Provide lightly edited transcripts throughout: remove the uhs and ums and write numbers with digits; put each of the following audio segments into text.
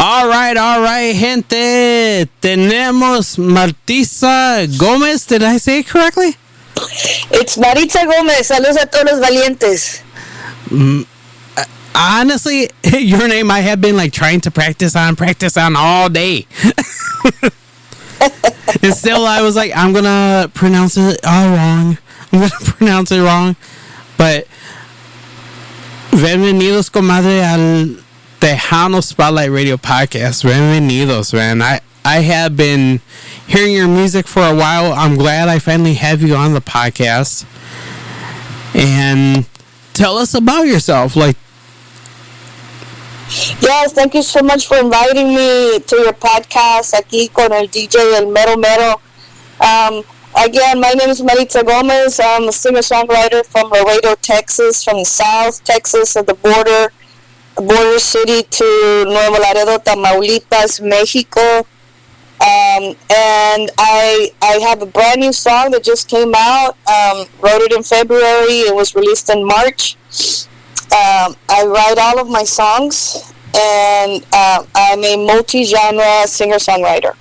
all right, gente. Tenemos Maritza Gomez. Did I say it correctly? It's Maritza Gomez. Saludos a todos los valientes. Honestly, your name I have been like trying to practice on all day. And still I was like, I'm gonna pronounce it all wrong. I'm gonna pronounce it wrong. But bienvenidos, comadre, al Tejano Spotlight Radio Podcast. Bienvenidos, man. I have been hearing your music for a while. I'm glad I finally have you on the podcast. And tell us about yourself. Like, yes, thank you so much for inviting me to your podcast aquí con el DJ El Mero Mero. Again, my name is Maritza Gomez. I'm a singer-songwriter from Laredo, Texas, from South Texas at the border city to Nuevo Laredo, Tamaulipas, Mexico. And I have a brand new song that just came out. Wrote it in February. It was released in March. I write all of my songs, and I'm a multi-genre singer-songwriter.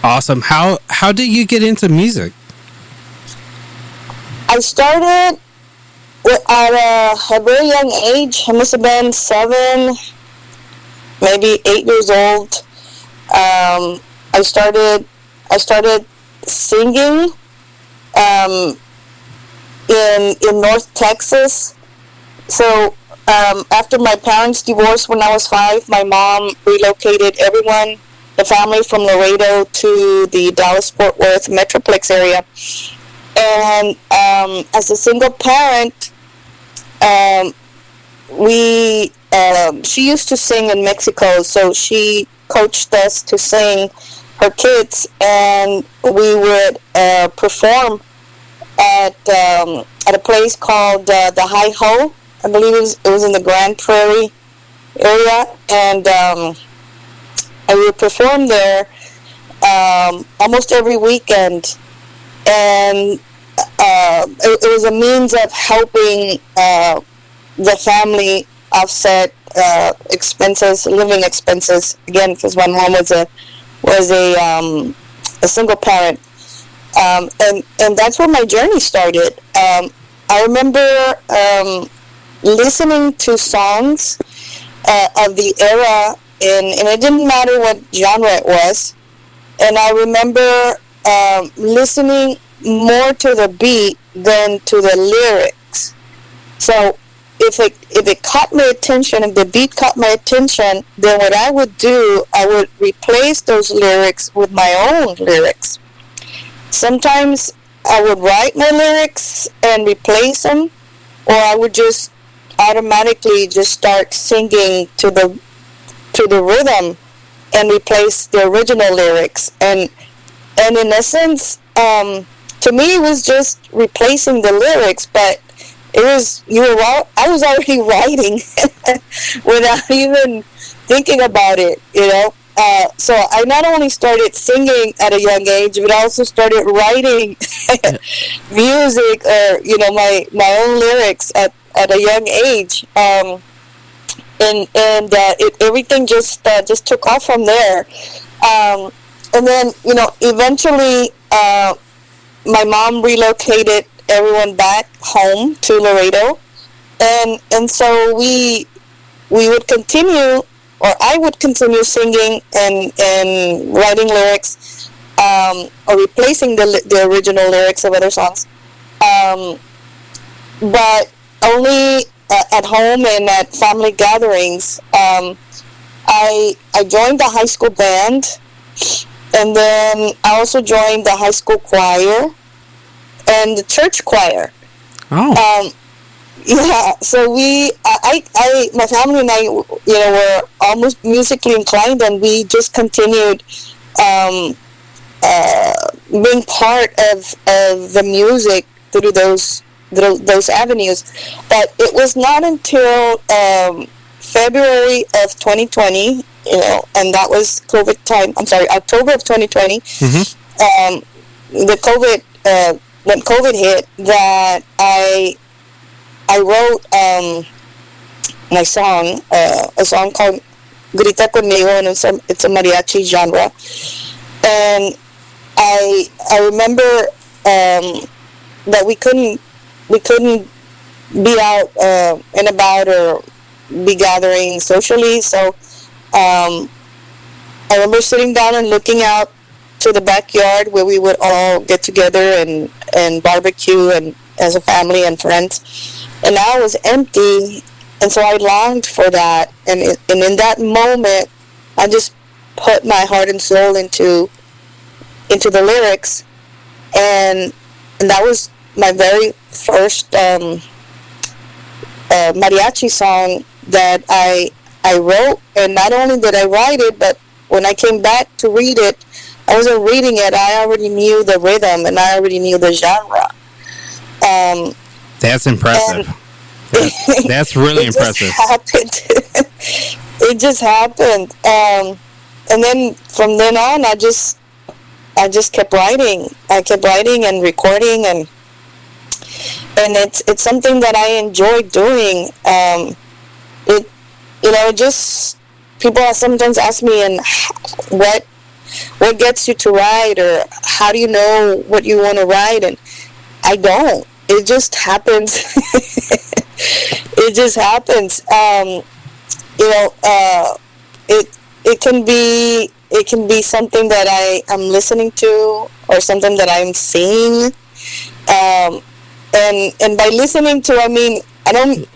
Awesome. How did you get into music? I started at a very young age. I must have been 7, maybe 8 years old. I started singing in North Texas. So after my parents divorced when I was 5, my mom relocated everyone, the family, from Laredo to the Dallas-Fort Worth Metroplex area. And as a single parent, she used to sing in Mexico, so she coached us to sing her kids, and we would perform at a place called the High Ho. I believe it was in the Grand Prairie area, and I would perform there almost every weekend, and it was a means of helping the family offset living expenses. Again, because my mom was a single parent, and that's where my journey started. I remember listening to songs of the era, and it didn't matter what genre it was. And I remember listening more to the beat than to the lyrics. So if it caught my attention, if the beat caught my attention, then what I would do, I would replace those lyrics with my own lyrics. Sometimes I would write my lyrics and replace them, or I would just automatically just start singing to the rhythm and replace the original lyrics. And in essence, to me, it was just replacing the lyrics, but I was already writing without even thinking about it, you know. So I not only started singing at a young age, but I also started writing music, or my own lyrics at a young age. And everything just took off from there. And then eventually my mom relocated everyone back home to Laredo, and so we would continue, or I would continue singing and writing lyrics, or replacing the original lyrics of other songs, but only at home and at family gatherings. I joined the high school band, and then I also joined the high school choir and the church choir. Oh. Yeah, so my family and I, were almost musically inclined, and we just continued being part of the music through those avenues. But it was not until February of 2020, and that was COVID time. I'm sorry, October of 2020. Mm-hmm. The COVID. When COVID hit, that I wrote my song, a song called Grita Conmigo, and it's a mariachi genre. And I remember that we couldn't be out and about or be gathering socially. So I remember sitting down and looking out to the backyard where we would all get together and barbecue and as a family and friends. And now it was empty, and so I longed for that. And in that moment, I just put my heart and soul into the lyrics, and that was my very first mariachi song that I wrote. And not only did I write it, but when I came back to read it, I wasn't reading it. I already knew the rhythm and I already knew the genre. That's impressive. That's really impressive. It just happened. And then from then on, I just kept writing. I kept writing and recording, and it's something that I enjoy doing. It just, people sometimes ask me, and what gets you to write, or how do you know what you want to write? And I don't. It just happens. It just happens. It can be something that I am listening to, or something that I'm seeing. And by listening to, I mean, I don't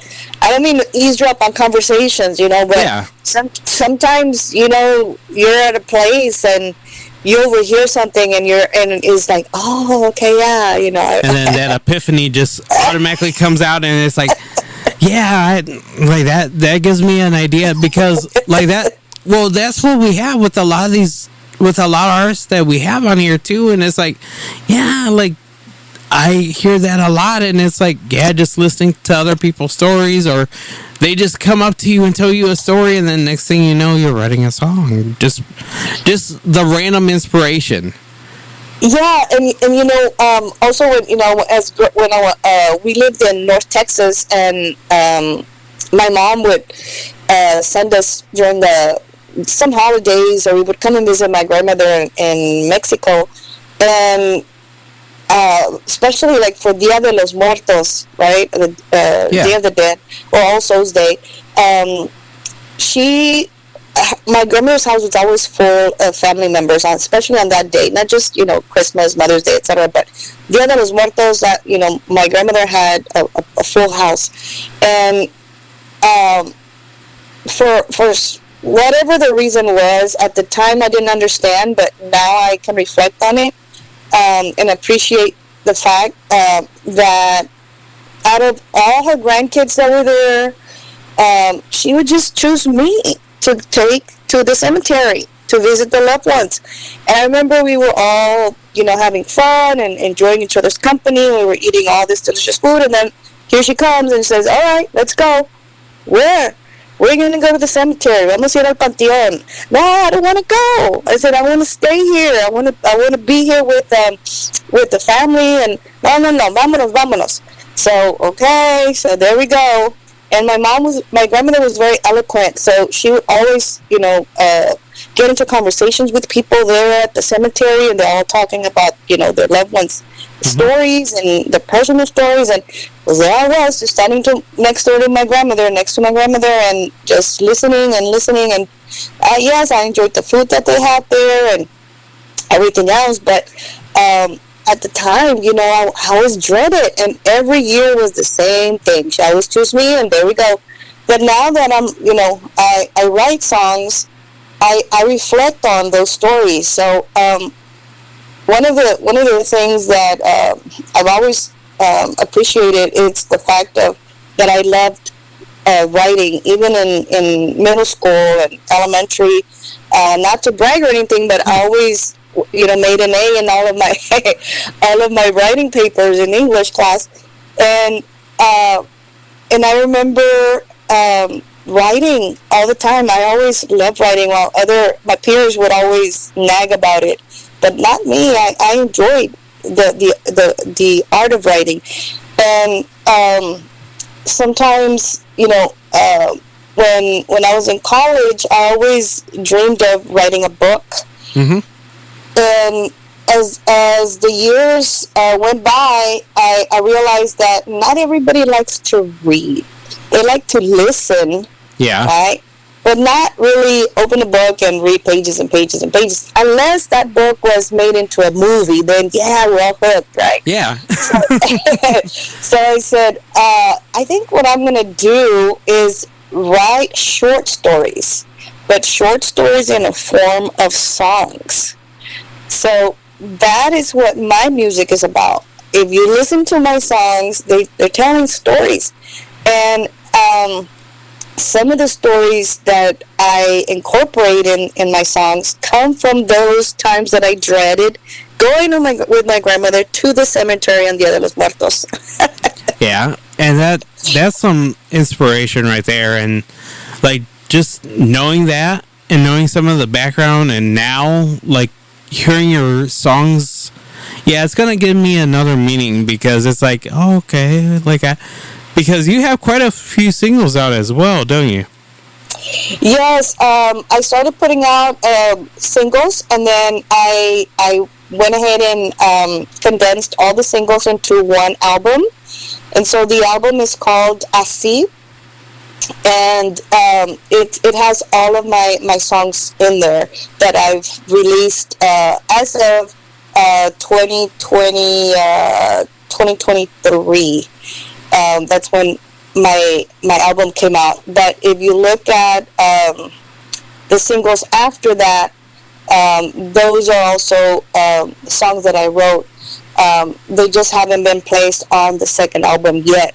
mean to eavesdrop on conversations, but yeah. Sometimes, you're at a place and you overhear something and it's like, oh, okay, yeah, And then that epiphany just automatically comes out, and it's like, yeah, like that gives me an idea, because like that. Well, that's what we have with a lot of artists that we have on here too, and it's like, yeah, like I hear that a lot, and it's like, yeah, just listening to other people's stories, or they just come up to you and tell you a story, and then next thing you know, you're writing a song. Just the random inspiration. Yeah, and also when we lived in North Texas, and my mom would send us during some holidays, or we would come and visit my grandmother in Mexico, and especially like for Dia de los Muertos, right? The Day of the Dead, or All Souls Day. My grandmother's house was always full of family members, especially on that day. Not just Christmas, Mother's Day, etc. But Dia de los Muertos, that my grandmother had a full house, and for whatever the reason was at the time, I didn't understand, but now I can reflect on it. And appreciate the fact that out of all her grandkids that were there, she would just choose me to take to the cemetery to visit the loved ones. And I remember we were all, having fun and enjoying each other's company. We were eating all this delicious food, and then here she comes and says, "All right, let's go." Where? We're going to go to the cemetery. Vamos a ir al panteón. No, I don't want to go. I said, I want to stay here. I want to be here with the family. And no, vámonos. So, okay, so there we go. And my grandmother was very eloquent, so she would always, get into conversations with people there at the cemetery, and they're all talking about, their loved ones' stories and their personal stories. And there I was, just standing next to my grandmother, and just listening. And yes, I enjoyed the food that they had there and everything else. But at the time, I always dreaded, and every year was the same thing. She always chose me, and there we go. But now that I write songs, I reflect on those stories. So one of the things that I've always appreciated is the fact that I loved writing, even in middle school and elementary. Not to brag or anything, but I always made an A in all of my writing papers in English class, and I remember writing all the time. I always loved writing, while my peers would always nag about it, but not me. I enjoyed the art of writing, and sometimes when I was in college, I always dreamed of writing a book. Mm-hmm. And as the years went by, I realized that not everybody likes to read. They like to listen, Yeah. right? But not really open a book and read pages and pages and pages. Unless that book was made into a movie, then yeah, we're all hooked, right? Yeah. So I said, I think what I'm going to do is write short stories, but short stories in a form of songs. So that is what my music is about. If you listen to my songs, they're telling stories. And some of the stories that I incorporate in my songs come from those times that I dreaded going with my grandmother to the cemetery on Dia de los Muertos. Yeah, and that's some inspiration right there, and like just knowing that and knowing some of the background, and now like hearing your songs, yeah, it's gonna give me another meaning because it's like, oh, okay, like because you have quite a few singles out as well, don't you? Yes, I started putting out singles, and then I went ahead and condensed all the singles into one album. And so the album is called Así, and it has all of my songs in there that I've released as of 2023. That's when my album came out. But if you look at the singles after that, those are also songs that I wrote. They just haven't been placed on the second album yet.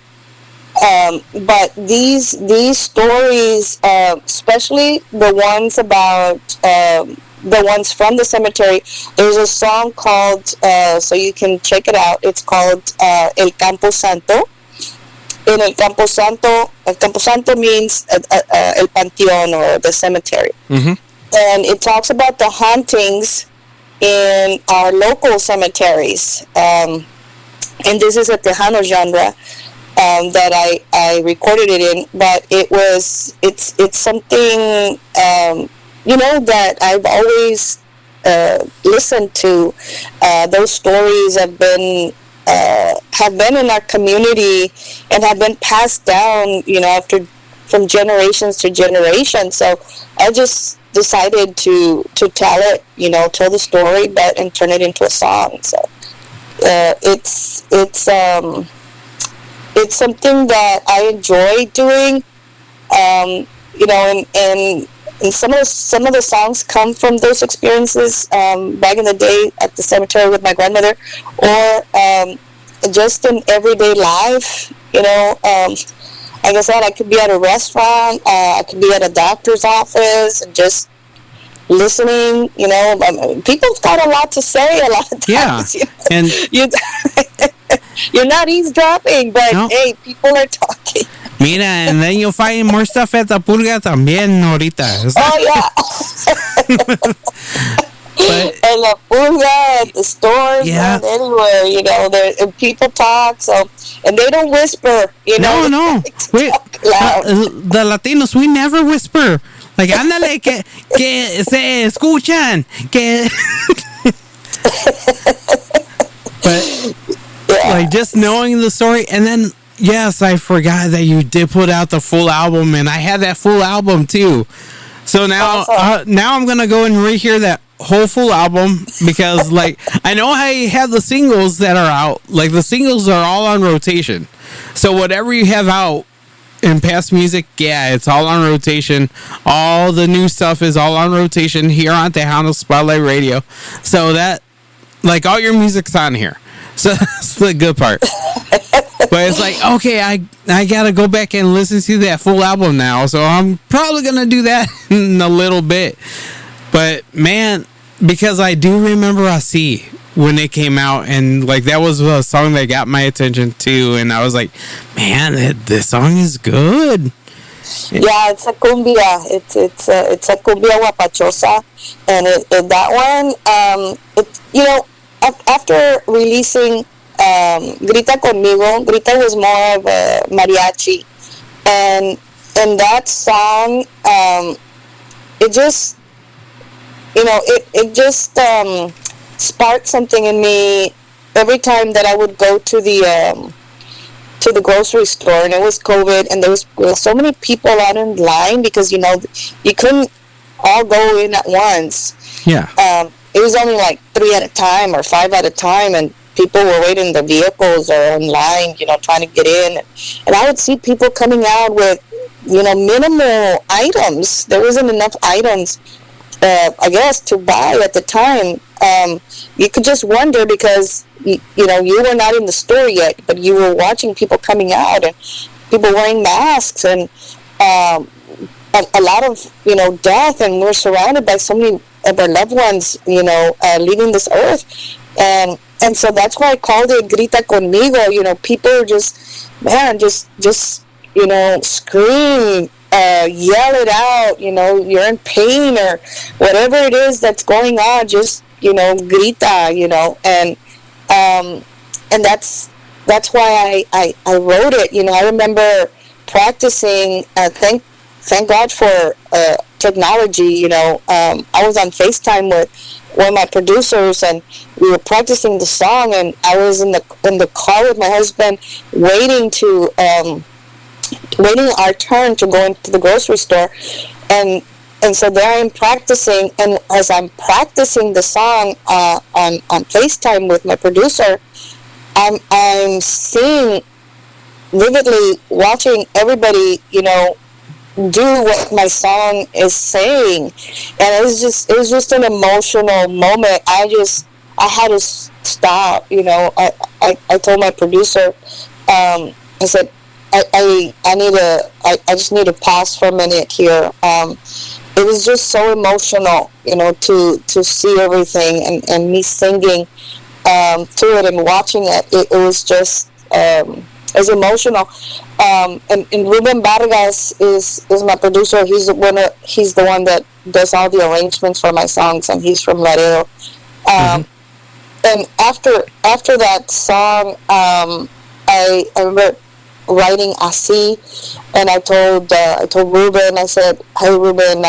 But these stories, especially the ones about the ones from the cemetery, there's a song called, so you can check it out, it's called El Campo Santo. In El Campo Santo means El Panteón, or the cemetery. Mm-hmm. And it talks about the hauntings in our local cemeteries. And this is a Tejano genre that I recorded it in, but it's something, that I've always listened to. Those stories have been in our community and have been passed down, from generations to generation. So I just decided to tell it, tell the story, and turn it into a song. So it's something that I enjoy doing, and some of the songs come from those experiences back in the day at the cemetery with my grandmother, or just in everyday life. Like I said, I could be at a restaurant, I could be at a doctor's office, and just listening. People's got a lot to say a lot of times. Yeah, and you're not eavesdropping, but no. Hey, people are talking. Mira, and then you'll find more stuff at the purga también ahorita. Oh, yeah. And the purga, at the stores, yeah. And anywhere, people talk, and they don't whisper, No. The Latinos, we never whisper. Like, ándale, que se escuchan, que... But, yeah. Like, just knowing the story, and then... Yes, I forgot that you did put out the full album, and I had that full album too. So now, now I'm gonna go and rehear that whole full album because, like, I know I have the singles that are out. Like, the singles are all on rotation. So whatever you have out in past music, yeah, it's all on rotation. All the new stuff is all on rotation here on Tejano Spotlight Radio. So that, like, all your music's on here. So that's the good part. But it's like, okay, I gotta go back and listen to that full album now. So I'm probably gonna do that in a little bit. But man, because I do remember Así when it came out, and like that was a song that got my attention too. And I was like, man, this song is good. Yeah, it's a cumbia. It's a cumbia guapachosa, and that one, after releasing Grita Conmigo, Grita was more of a mariachi, and and that song, it just, it just sparked something in me every time that I would go to the grocery store, and it was COVID, and there was so many people out in line because you couldn't all go in at once. Yeah. It was only like 3 at a time or 5 at a time, and people were waiting in the vehicles or in line, trying to get in. And I would see people coming out with, minimal items. There wasn't enough items, I guess, to buy at the time. You could just wonder because, you were not in the store yet, but you were watching people coming out and people wearing masks and a lot of, death, and we're surrounded by so many of our loved ones, leaving this earth. And so that's why I called it Grita Conmigo. People just scream, yell it out, you're in pain or whatever it is that's going on, just, grita, and that's why I wrote it. I remember practicing, thank God for technology. I was on FaceTime with one of my producers, and we were practicing the song, and I was in the car with my husband waiting our turn to go into the grocery store, and so there I am practicing, and as I'm practicing the song on FaceTime with my producer, I'm seeing vividly, watching everybody, do what my song is saying, and it was just an emotional moment. I had to stop. I told my producer, I said, I just need to pause for a minute here. It was just so emotional, to see everything and me singing to it and watching it. It was just it was emotional. And Ruben Vargas is my producer. He's the one that does all the arrangements for my songs, and he's from Laredo. And after that song, I remember writing Así, and I told Ruben, I said, hey Ruben,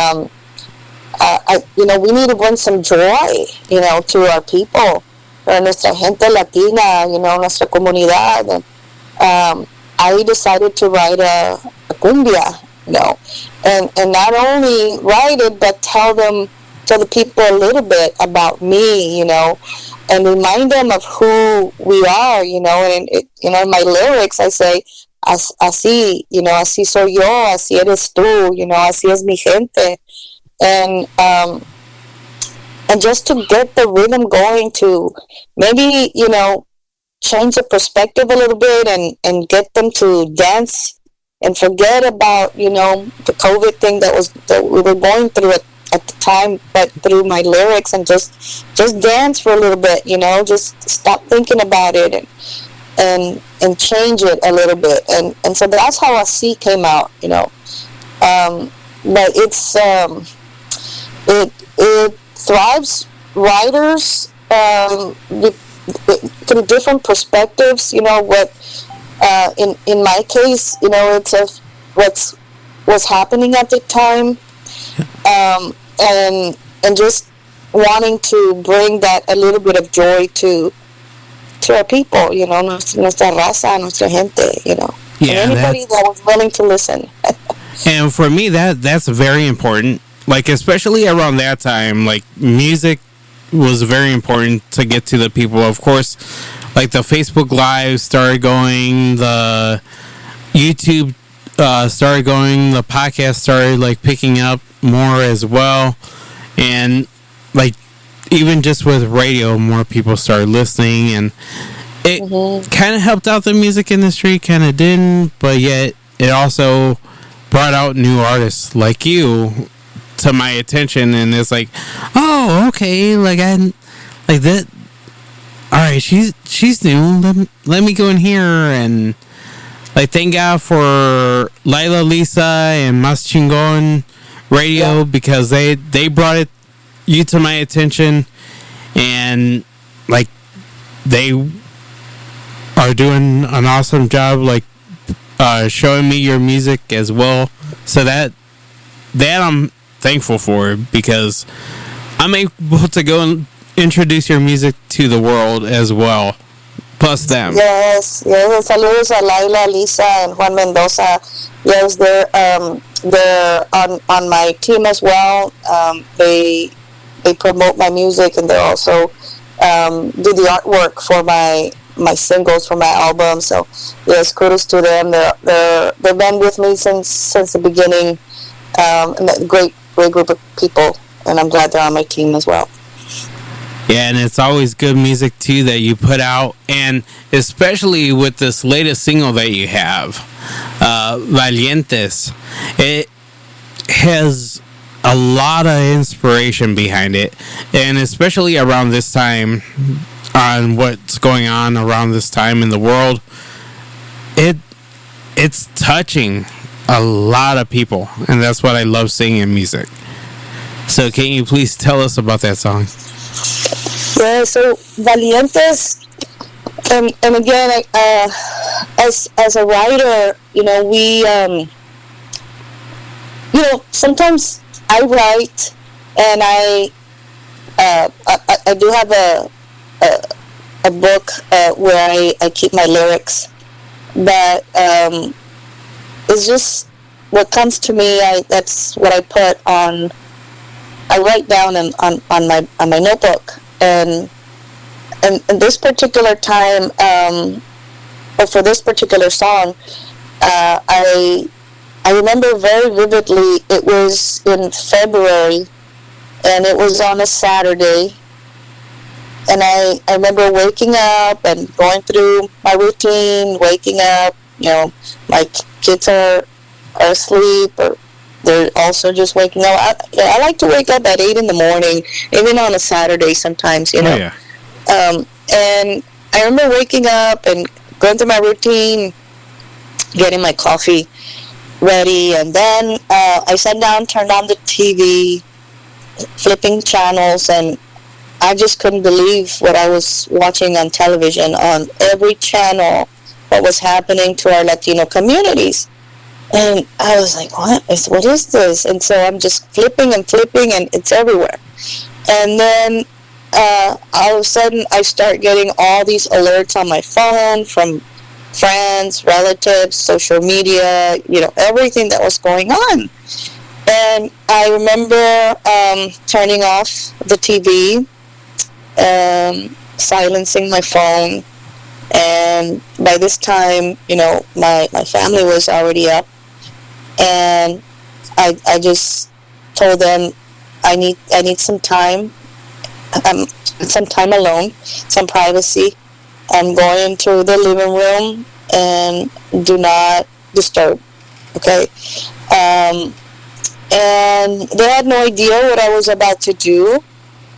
we need to bring some joy, to our people, to nuestra gente latina, nuestra comunidad. And I decided to write a cumbia, and not only write it, but tell the people a little bit about me, and remind them of who we are, and in my lyrics I say, así, así soy yo, así eres tú, así es mi gente, and just to get the rhythm going, to maybe, change the perspective a little bit and get them to dance and forget about, the COVID thing that we were going through at the time, but through my lyrics, and just dance for a little bit, just stop thinking about it and change it a little bit, and so that's how Así came out, but it's it thrives writers through different perspectives, what in my case, it's what's happening at the time, and just wanting to bring that a little bit of joy to our people, nuestra raza, nuestra gente, Yeah, and anybody that was willing to listen. And for me, that's very important. Like, especially around that time, like, music was very important to get to the people. Of course, like, the Facebook Live started going, the YouTube started going, the podcast started, like, picking up more as well. And, like, even just with radio, more people started listening, and it kind of helped out the music industry, kind of didn't, but yet it also brought out new artists like you to my attention, and it's like, oh, okay, like, I like that. All right, she's new. Let me go in here, and like, thank God for Laila Lisa and Mas Chingon Radio, because they brought you to my attention, and like, they are doing an awesome job, like, showing me your music as well. So that I'm thankful for, because I'm able to go and introduce your music to the world as well, plus them. Yes, yes. Saludos a Laila, Lisa, and Juan Mendoza. Yes, they're on my team as well. They promote my music, and they also do the artwork for my singles for my album. So yes, kudos to them. They've been with me since the beginning. And a great group of people, and I'm glad they're on my team as well. Yeah, and it's always good music too that you put out, and especially with this latest single that you have, Valientes. It has a lot of inspiration behind it, and especially around this time, on what's going on around this time in the world, it's touching a lot of people, and that's what I love seeing in music. So can you please tell us about that song? Yeah, so Valientes, and again, as a writer, we, sometimes I write, and I do have a book where I keep my lyrics, but it's just what comes to me. That's what I put on. I write down on my notebook, and this particular time, or for this particular song, I remember very vividly. It was in February, and it was on a Saturday. And I remember waking up and going through my routine, waking up, my kids are asleep, or they're also just waking up. I like to wake up at 8 in the morning, even on a Saturday sometimes, Oh, yeah. And I remember waking up and going through my routine, getting my coffee ready, and then I sat down, turned on the TV, flipping channels, and I just couldn't believe what I was watching on television, on every channel, what was happening to our Latino communities. And I was like, what is this? And so I'm just flipping, and it's everywhere. And then all of a sudden, I start getting all these alerts on my phone from friends, relatives, social media, everything that was going on. And I remember turning off the TV, silencing my phone, and by this time, my family was already up, and I just told them I need some time, some time alone, some privacy. I'm going to the living room, and do not disturb, okay? And they had no idea what I was about to do.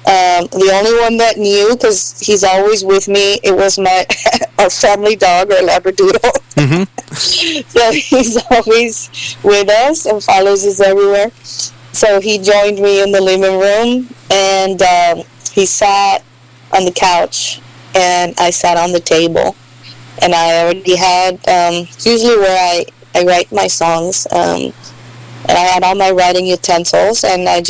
The only one that knew, because he's always with me, it was our family dog, or Labradoodle. Mm-hmm. So he's always with us and follows us everywhere. So he joined me in the living room, and he sat on the couch, and I sat on the table. And I already had, usually where I write my songs, and I had all my writing utensils, and I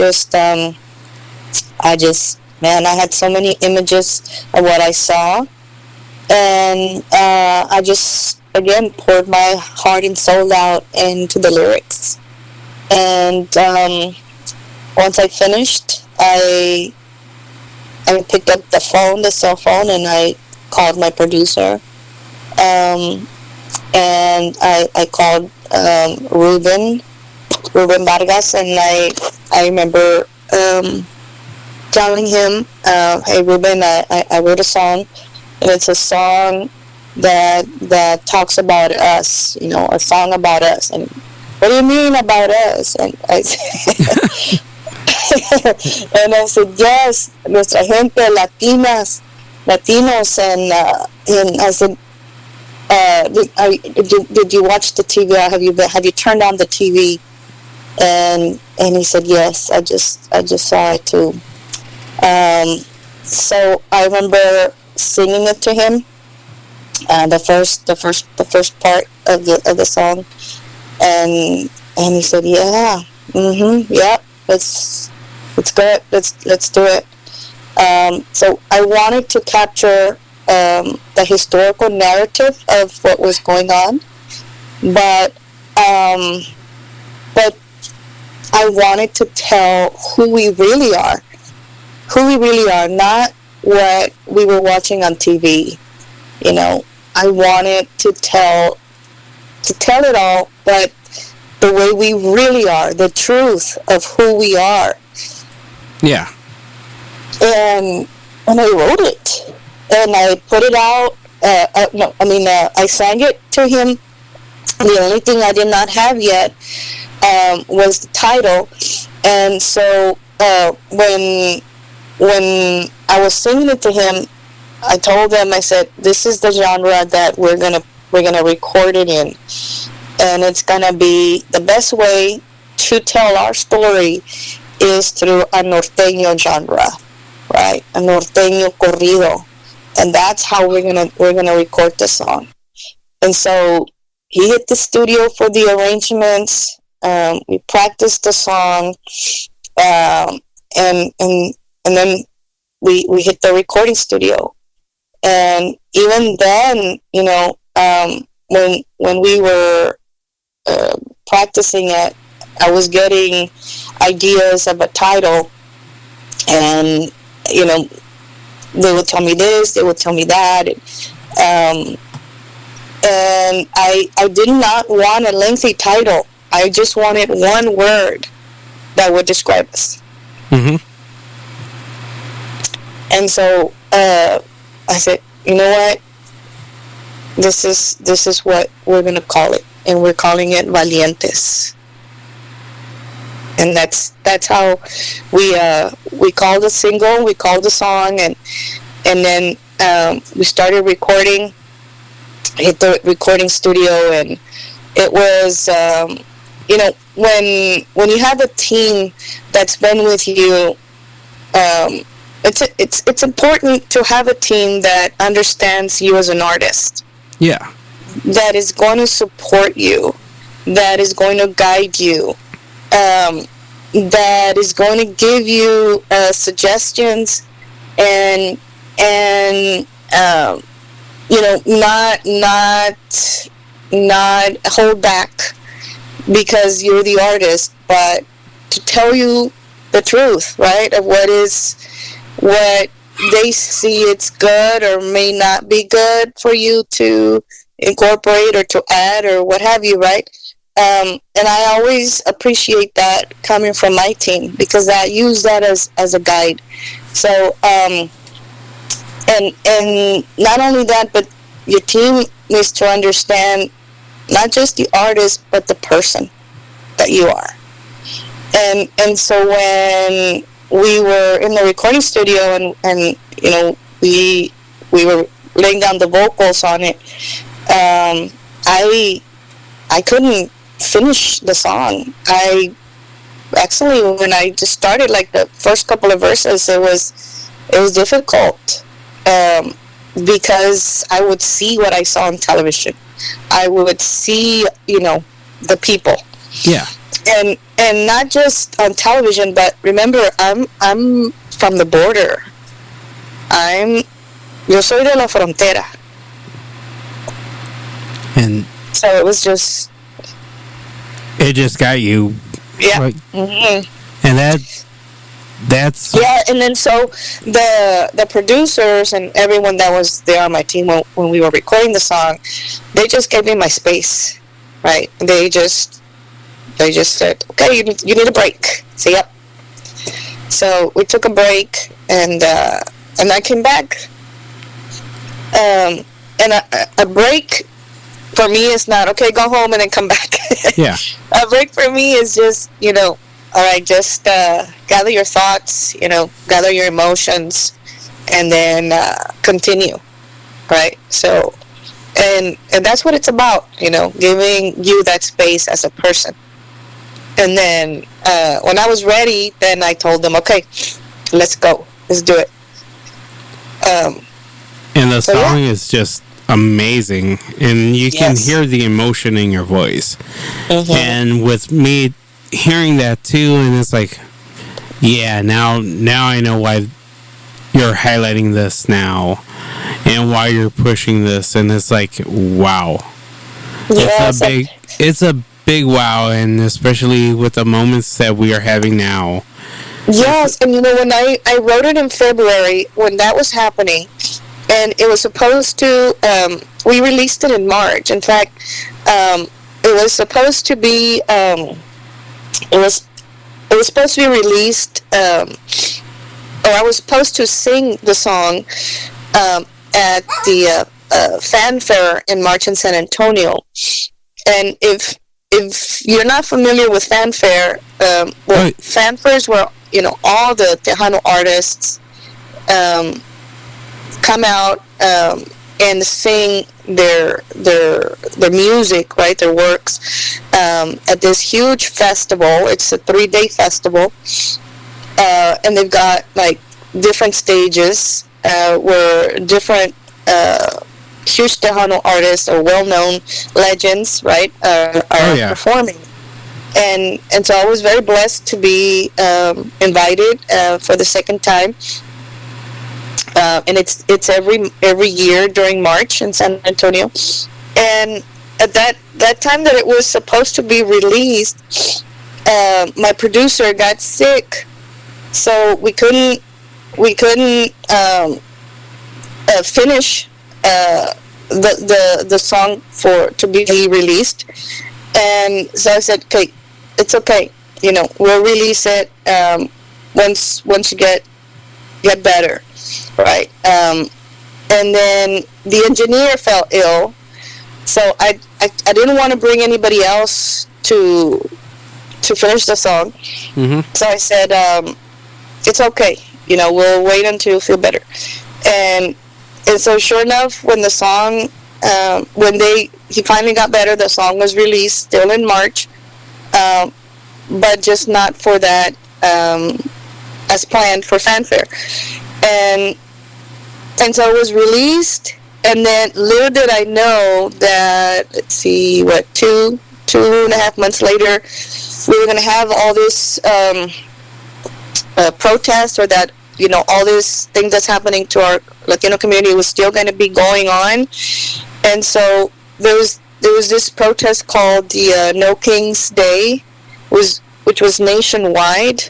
had so many images of what I saw, and I just, again, poured my heart and soul out into the lyrics. And once I finished, I picked up the cell phone, and I called my producer, and I called Ruben Vargas, and I remember telling him, hey Ruben, I wrote a song, and it's a song that talks about us, a song about us. And what do you mean about us? And I said, and I said, yes, nuestra gente, Latinos, and I said, did you watch the TV? Have you turned on the TV? And he said, yes, I just saw it too. So I remember singing it to him, the first part of the song, and And he said, yeah, yeah, let's go, let's do it. So I wanted to capture the historical narrative of what was going on, but I wanted to tell who we really are, not what we were watching on TV. You know, I wanted to tell it all, but the way we really are, the truth of who we are. Yeah. And I wrote it, and I put it out. I sang it to him. The only thing I did not have yet was the title. And so when I was singing it to him, I told them, I said, this is the genre that we're gonna record it in, and it's gonna be the best way to tell our story is through a norteño genre, right? A norteño corrido, and that's how we're gonna record the song. And so he hit the studio for the arrangements. We practiced the song, and then we hit the recording studio. And even then, you know, when we were practicing it, I was getting ideas of a title, and you know, they would tell me this, they would tell me that, and I did not want a lengthy title. I just wanted one word that would describe us. Mm-hmm. And so I said, you know what? This is what we're gonna call it, and we're calling it Valientes. And that's how we called the single, we called the song, and then we started recording. Hit the recording studio, and it was you know, when you have a team that's been with you. It's important to have a team that understands you as an artist. Yeah. That is going to support you, that is going to guide you, that is going to give you suggestions, and you know, not hold back because you're the artist, but to tell you the truth, right, of what they see it's good or may not be good for you to incorporate or to add or what have you, right? And I always appreciate that coming from my team, because I use that as a guide. So and not only that, but your team needs to understand not just the artist but the person that you are. And so when we were in the recording studio and you know, we were laying down the vocals on it, I couldn't finish the song. I actually, when I just started, like the first couple of verses, it was difficult, because I would see what I saw on television. I would see, you know, the people. Yeah. And not just on television, but remember, I'm from the border. Yo soy de la frontera. And so it was just... It just got you. Yeah. Like, mm-hmm. And that's... Yeah, and then so the producers and everyone that was there on my team when we were recording the song, they just gave me my space, right? They just said, okay, you need a break. So, yep. So we took a break, and I came back. And a break for me is not, okay, go home and then come back. Yeah. A break for me is just, you know, all right, just gather your thoughts, you know, gather your emotions, and then continue, right? So, and that's what it's about, you know, giving you that space as a person. And then when I was ready, then I told them, okay, let's go. Let's do it. And the song is just amazing, and you can hear the emotion in your voice. And with me hearing that too, and it's like, yeah, now I know why you're highlighting this now, and why you're pushing this, and it's like, wow, it's a big wow, and especially with the moments that we are having now. Yes, and when I wrote it in February, when that was happening, and it was supposed to, we released it in March. In fact, it was supposed to be, it was supposed to be released, or I was supposed to sing the song at the fanfare in March in San Antonio. And if you're not familiar with fanfare, fanfares were, all the Tejano artists come out and sing their music, right, their works, at this huge festival. It's a 3-day festival, and they've got like different stages where different huge Tejano artists or well-known legends, right, are performing. And so I was very blessed to be invited for the second time. And it's every year during March in San Antonio. And at that time that it was supposed to be released, my producer got sick, so we couldn't finish the song to be released. And so I said, okay, it's okay, we'll release it once you get better, right? And then the engineer fell ill, so I didn't want to bring anybody else to finish the song. So I said, it's okay, we'll wait until you feel better. And so sure enough, when the song, he finally got better, the song was released still in March, but just not for that, as planned for fanfare. And so it was released, and then little did I know that, let's see, two and a half months later, we were going to have all this protest, or that, all these things that's happening to our Latino community was still going to be going on. And so there was this protest called the No Kings Day, which was nationwide,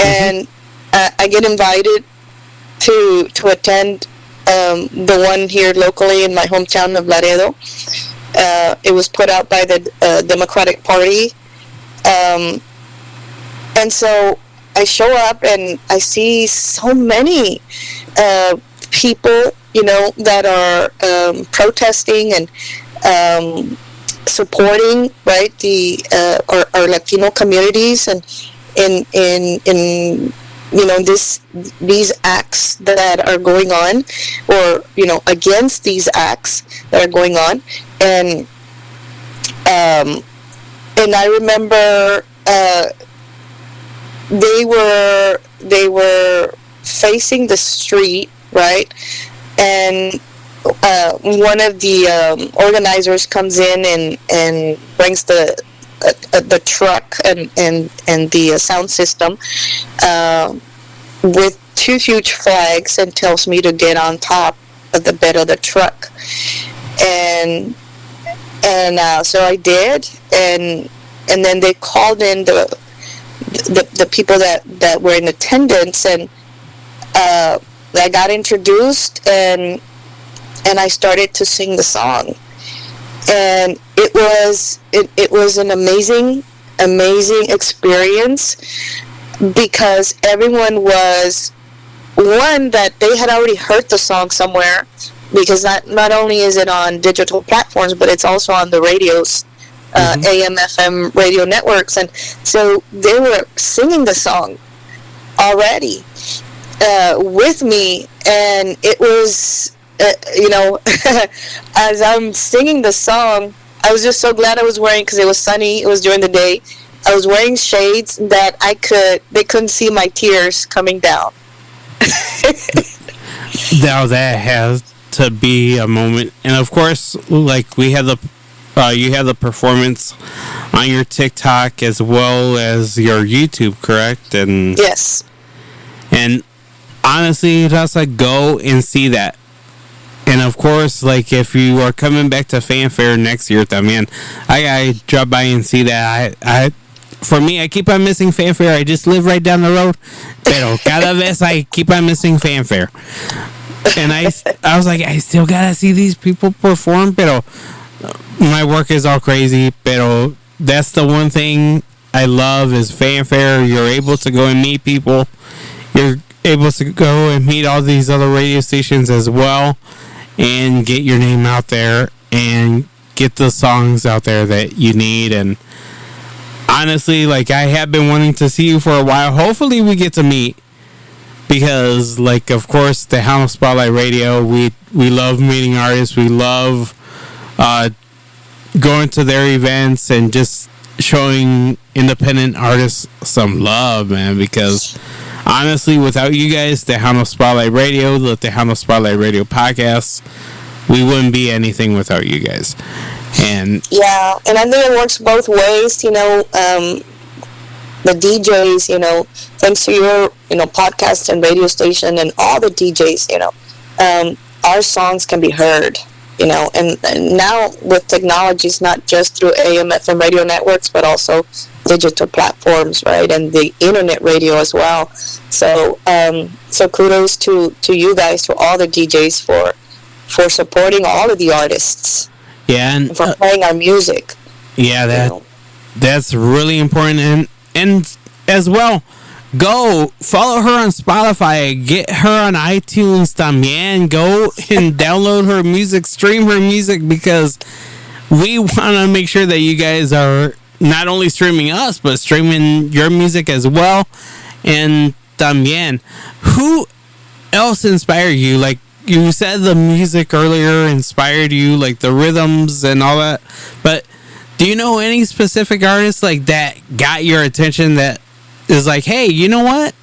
and I get invited to attend the one here locally in my hometown of Laredo. It was put out by the Democratic Party, and so I show up and I see so many people, that are protesting and supporting, right, the our Latino communities, and in these acts that are going on, or against these acts that are going on. And I remember they were facing the street, right, and one of the organizers comes in and brings the truck and the sound system with 2 huge flags, and tells me to get on top of the bed of the truck. And so I did, and then they called in the people that were in attendance, and I got introduced, and I started to sing the song. And it was an amazing experience, because everyone was, one, that they had already heard the song somewhere, because not only is it on digital platforms, but it's also on the radios, AM, FM radio networks. And so they were singing the song already with me, and it was, as I'm singing the song, I was just so glad I was wearing, because it was sunny, it was during the day, I was wearing shades that they couldn't see my tears coming down. Now that has to be a moment. And of course, like we had the you had the performance on your TikTok as well as your YouTube, correct? And Yes. and honestly, just like go and see that. And of course, like if you are coming back to Fanfare next year, también, I gotta drop by and see that. For me, I keep on missing Fanfare. I just live right down the road, pero cada vez I keep on missing Fanfare. And I was like, I still gotta see these people perform, pero my work is all crazy. Pero that's the one thing I love is Fanfare. You're able to go and meet people. You're able to go and meet all these other radio stations as well, and get your name out there and get the songs out there that you need. And honestly, like I have been wanting to see you for a while. Hopefully we get to meet, because like of course the Tejano Spotlight Radio, we love meeting artists. We love going to their events and just showing independent artists some love, man, because honestly, without you guys, the Tejano Spotlight Radio, the Tejano Spotlight Radio podcast, we wouldn't be anything without you guys. And yeah, and I think it works both ways. The DJs, thanks to your, podcast and radio station and all the DJs, our songs can be heard, and now with technologies, not just through AM, FM radio networks, but also digital platforms, right, and the internet radio as well. So, so kudos to you guys, to all the DJs for supporting all of the artists. Yeah, and for playing our music. Yeah, that's really important, and as well, go follow her on Spotify, get her on iTunes también. Go and download her music, stream her music, because we want to make sure that you guys are not only streaming us, but streaming your music as well. And también, who else inspired you? Like you said, the music earlier inspired you, like the rhythms and all that. But do you know any specific artists like that got your attention, that is like, hey, you know what?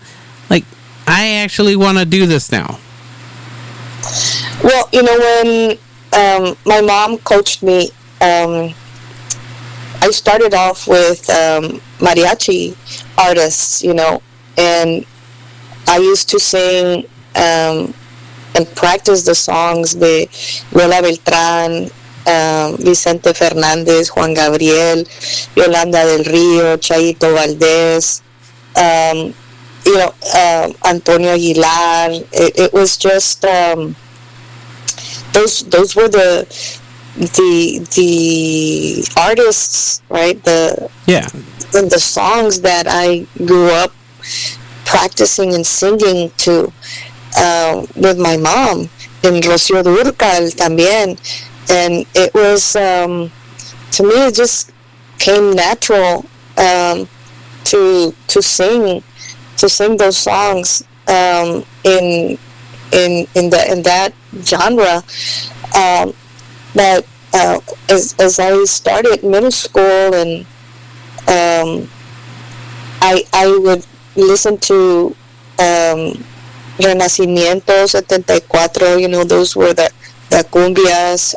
Like, I actually want to do this now. Well, when my mom coached me, I started off with mariachi artists, and I used to sing and practice the songs de Lola Beltrán, Vicente Fernández, Juan Gabriel, Yolanda del Río, Chaito Valdés, Antonio Aguilar. It was just those were the artists, right? The songs that I grew up practicing and singing to with my mom, and Rocío Dúrcal también. And it was, to me, it just came natural to sing those songs in that genre. But as I started middle school, and I would listen to Renacimiento 74, those were the cumbias,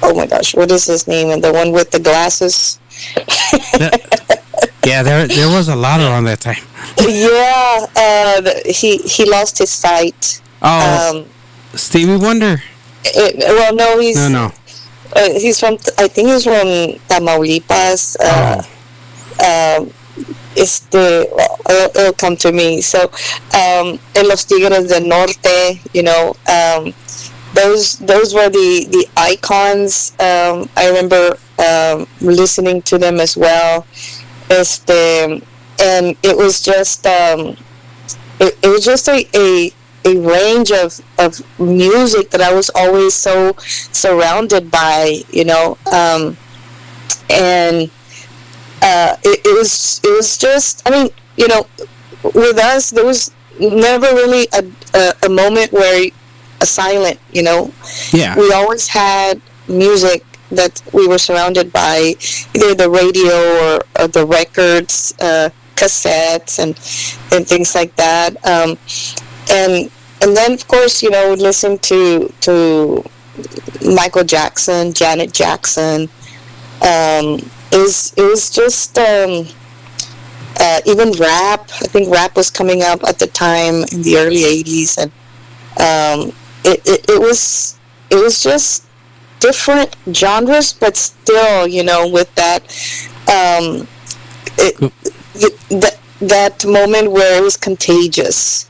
oh my gosh, what is his name? And the one with the glasses. Yeah, there was a lot around that time. Yeah, he lost his sight. Oh, Stevie Wonder. Well, no, he's no. He's from, I think he's from Tamaulipas. It'll come to me. So, en Los Tigres del Norte, those were the icons. I remember listening to them as well. And it was just it was just a range of music that I was always so surrounded by, and it was just, I mean, with us there was never really a moment where a silent, Yeah. We always had music that we were surrounded by, either the radio or the records, cassettes and things like that. And then of course, listen to Michael Jackson, Janet Jackson. It was just even rap. I think rap was coming up at the time in the early '80s, and it was just different genres, but still, with that that moment where it was contagious.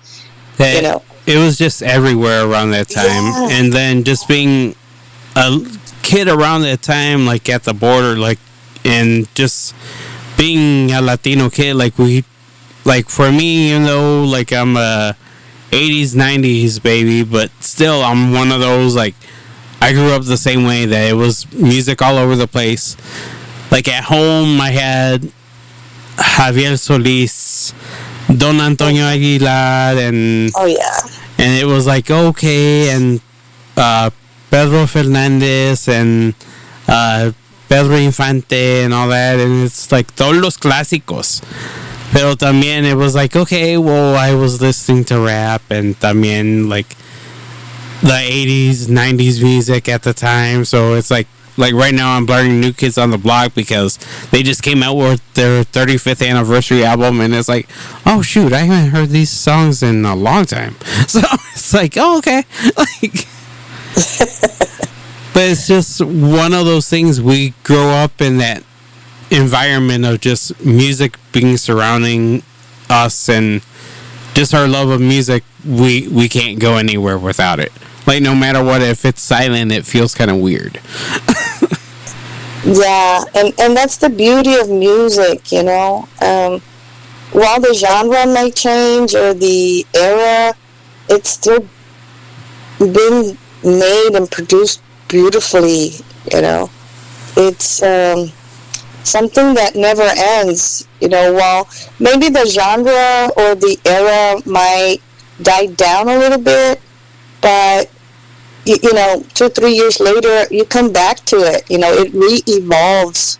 It was just everywhere around that time. Yeah. And then just being a kid around that time, like at the border, like, and just being a Latino kid, like for me, like I'm a 80s, 90s baby, but still I'm one of those, like, I grew up the same way, that it was music all over the place. Like at home, I had Javier Solis, Don Antonio Aguilar, and and it was like, okay, and Pedro Fernandez and Pedro Infante and all that, and it's like todos los clásicos. Pero también it was like, okay, well, I was listening to rap and también like the 80s, 90s music at the time, so it's like right now I'm learning New Kids on the Block because they just came out with their 35th anniversary album, and it's like, oh shoot, I haven't heard these songs in a long time. So it's like, oh, okay. Like, but it's just one of those things. We grow up in that environment of just music being surrounding us, and just our love of music, we can't go anywhere without it. Like, no matter what, if it's silent, it feels kind of weird. Yeah, and that's the beauty of music, while the genre might change or the era, it's still been made and produced beautifully. It's something that never ends. While maybe the genre or the era might die down a little bit, but 2-3 years later, you come back to it. It re-evolves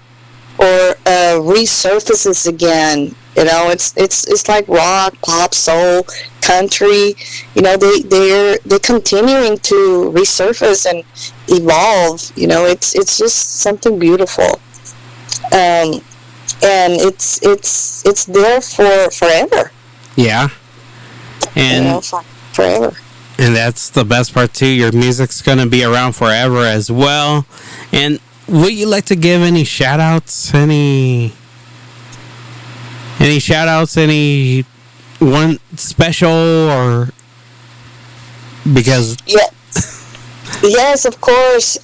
or resurfaces again. It's like rock, pop, soul, country. They're continuing to resurface and evolve. It's just something beautiful, and it's there for forever. Yeah, and forever. And that's the best part too. Your music's gonna be around forever as well. And would you like to give any shout outs? Any shout outs? Any one special, or because yes, of course.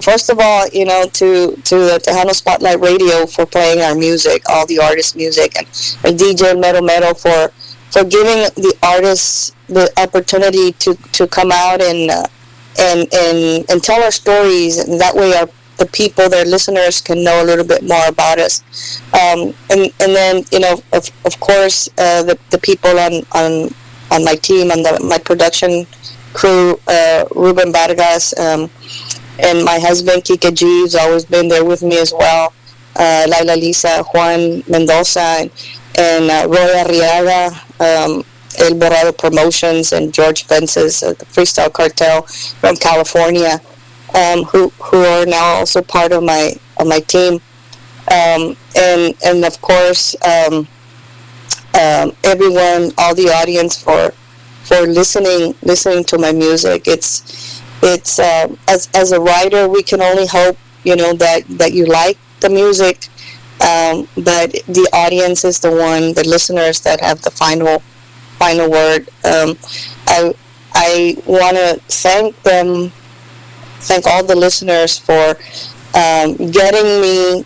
First of all, to the Tejano Spotlight Radio for playing our music, all the artists' music, and DJ Mero for giving the artists the opportunity to come out and tell our stories, and that way the people, their listeners, can know a little bit more about us. And then of course the people on my team, on my production crew, Ruben Vargas, and my husband Kike G, who's always been there with me as well, Laila Lisa, Juan Mendoza, and Roy Arriaga, El Borrado Promotions, and George Fences, the Freestyle Cartel from California, who are now also part of my team, and of course everyone, all the audience for listening to my music. It's as a writer, we can only hope that you like the music, but the audience is the listeners that have the final word. I want to thank all the listeners for getting me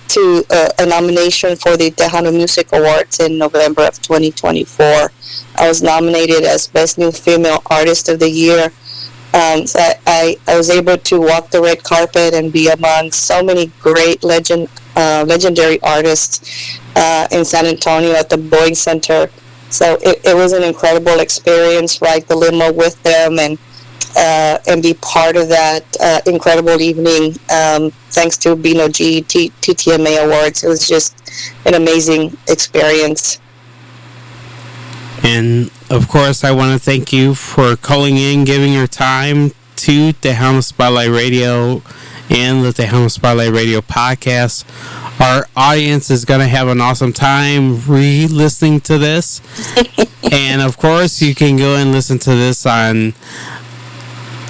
to a nomination for the Tejano Music Awards in November of 2024. I was nominated as Best New Female Artist of the Year. So I was able to walk the red carpet and be among so many great legendary artists in San Antonio at the Boeing Center. So it was an incredible experience, ride the limo with them, and and be part of that incredible evening. Thanks to Bino G, TTMA Awards. It was just an amazing experience. And of course, I want to thank you for calling in, giving your time to Tejano Spotlight Radio and the Tejano Spotlight Radio podcast. Our audience is going to have an awesome time re-listening to this. And of course, you can go and listen to this on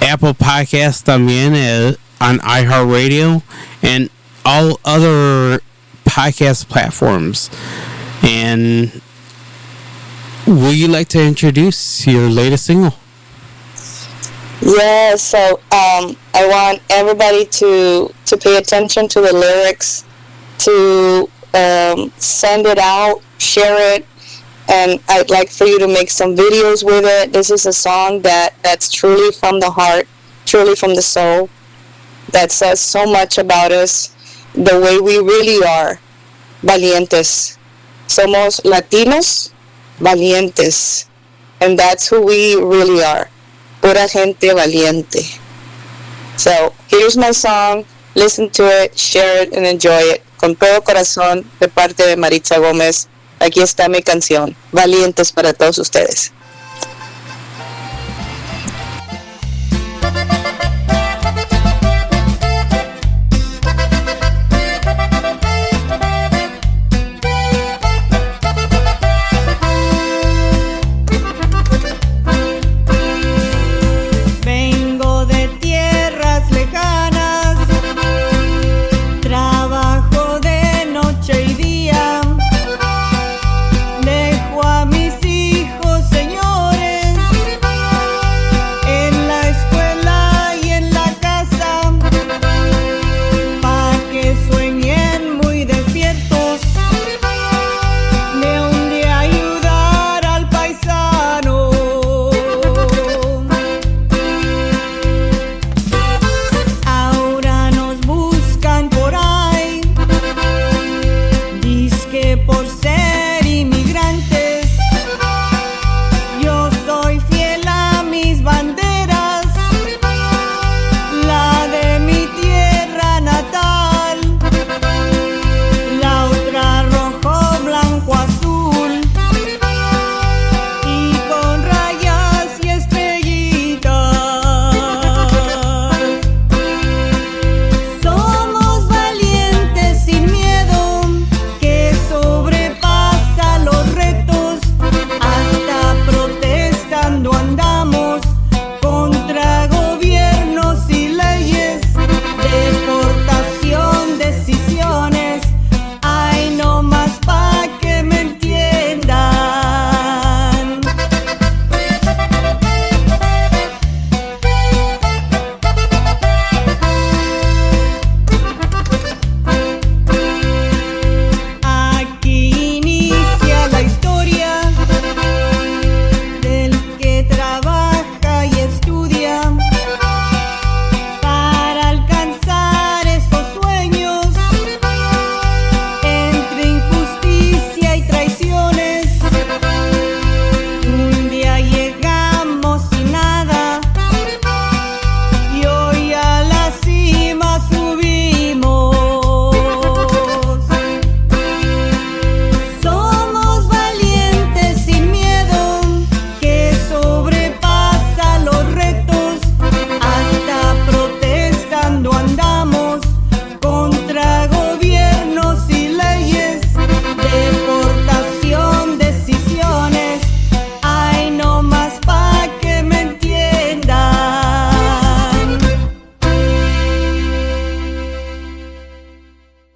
Apple Podcasts también, on iHeartRadio, and all other podcast platforms. And would you like to introduce your latest single? Yeah, so I want everybody to pay attention to the lyrics, to send it out, share it, and I'd like for you to make some videos with it. This is a song that's truly from the heart, truly from the soul, that says so much about us, the way we really are, valientes. Somos Latinos valientes, and that's who we really are, pura gente valiente. So here's my song, listen to it, share it, and enjoy it. Con todo corazón, de parte de Maritza Gomez, aquí está mi canción, Valientes, para todos ustedes.